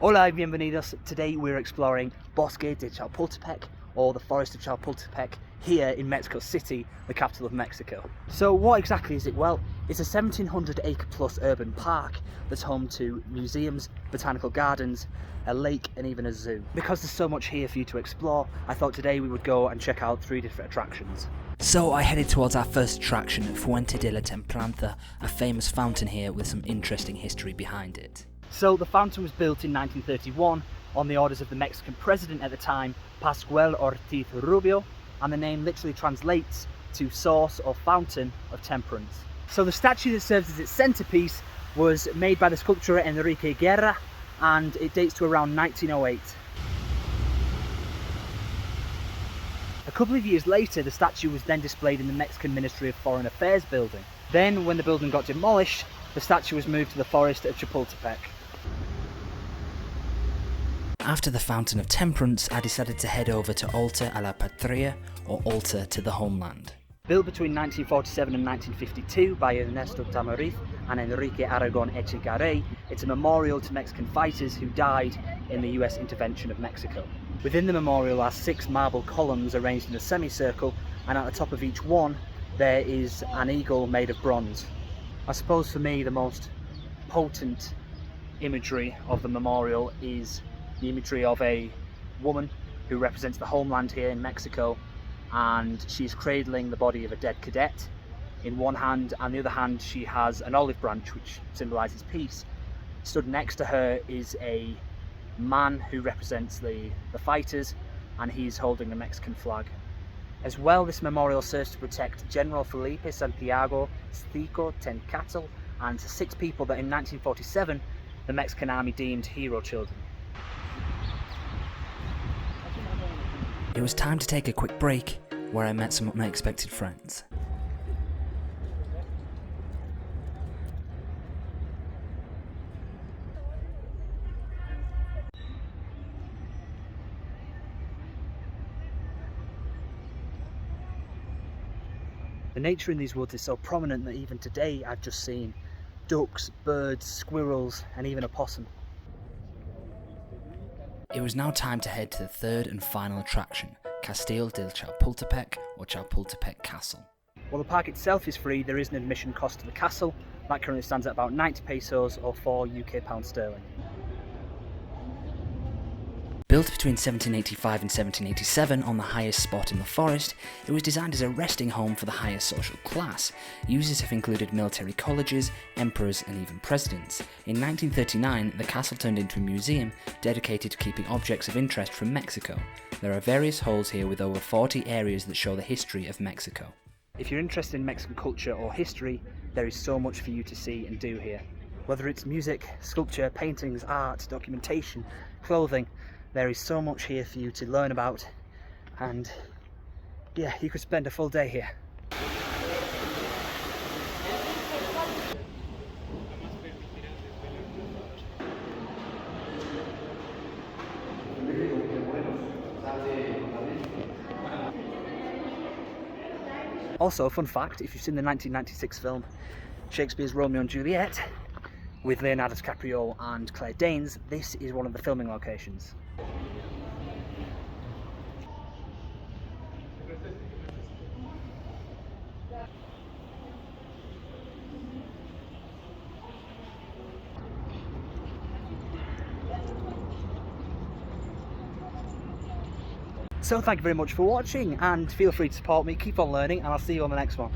Hola y bienvenidos. Today we're exploring Bosque de Chapultepec, or the Forest of Chapultepec, here in Mexico City, the capital of Mexico. So what exactly is it? Well, it's a 1700 acre plus urban park that's home to museums, botanical gardens, a lake and even a zoo. Because there's so much here for you to explore, I thought today we would go and check out 3 different attractions. So I headed towards our first attraction, Fuente de la Tempranza, a famous fountain here with some interesting history behind it. So the fountain was built in 1931 on the orders of the Mexican president at the time, Pascual Ortiz Rubio, and the name literally translates to source or fountain of temperance. So the statue that serves as its centerpiece was made by the sculptor Enrique Guerra, and it dates to around 1908. A couple of years later, the statue was then displayed in the Mexican Ministry of Foreign Affairs building. Then, when the building got demolished, the statue was moved to the Forest of Chapultepec. After the Fountain of Temperance, I decided to head over to Altar a la Patria, or Altar to the Homeland. Built between 1947 and 1952 by Ernesto Tamariz and Enrique Aragon Echegaray, it's a memorial to Mexican fighters who died in the US intervention of Mexico. Within the memorial are 6 marble columns arranged in a semicircle, and at the top of each one there is an eagle made of bronze. I suppose for me the most potent imagery of the memorial is the imagery of a woman who represents the homeland here in Mexico, and she's cradling the body of a dead cadet in one hand, and the other hand she has an olive branch which symbolises peace. Stood next to her is a man who represents the fighters, and he's holding the Mexican flag. As well, this memorial serves to protect General Felipe Santiago Stico Tencatl and 6 people that in 1947 the Mexican army deemed hero children. It was time to take a quick break, where I met some unexpected friends. The nature in these woods is so prominent that even today I've just seen ducks, birds, squirrels and even a possum. It was now time to head to the third and final attraction, Castillo de Chapultepec, or Chapultepec Castle. While the park itself is free, there is an admission cost to the castle. That currently stands at about 90 pesos or £4 UK. Built between 1785 and 1787 on the highest spot in the forest, it was designed as a resting home for the higher social class. Users have included military colleges, emperors and even presidents. In 1939, the castle turned into a museum dedicated to keeping objects of interest from Mexico. There are various halls here with over 40 areas that show the history of Mexico. If you're interested in Mexican culture or history, there is so much for you to see and do here. Whether it's music, sculpture, paintings, art, documentation, clothing, there is so much here for you to learn about, and yeah, you could spend a full day here. Also, fun fact, if you've seen the 1996 film Shakespeare's Romeo and Juliet with Leonardo DiCaprio and Claire Danes, this is one of the filming locations. So thank you very much for watching, and feel free to support me, keep on learning, and I'll see you on the next one.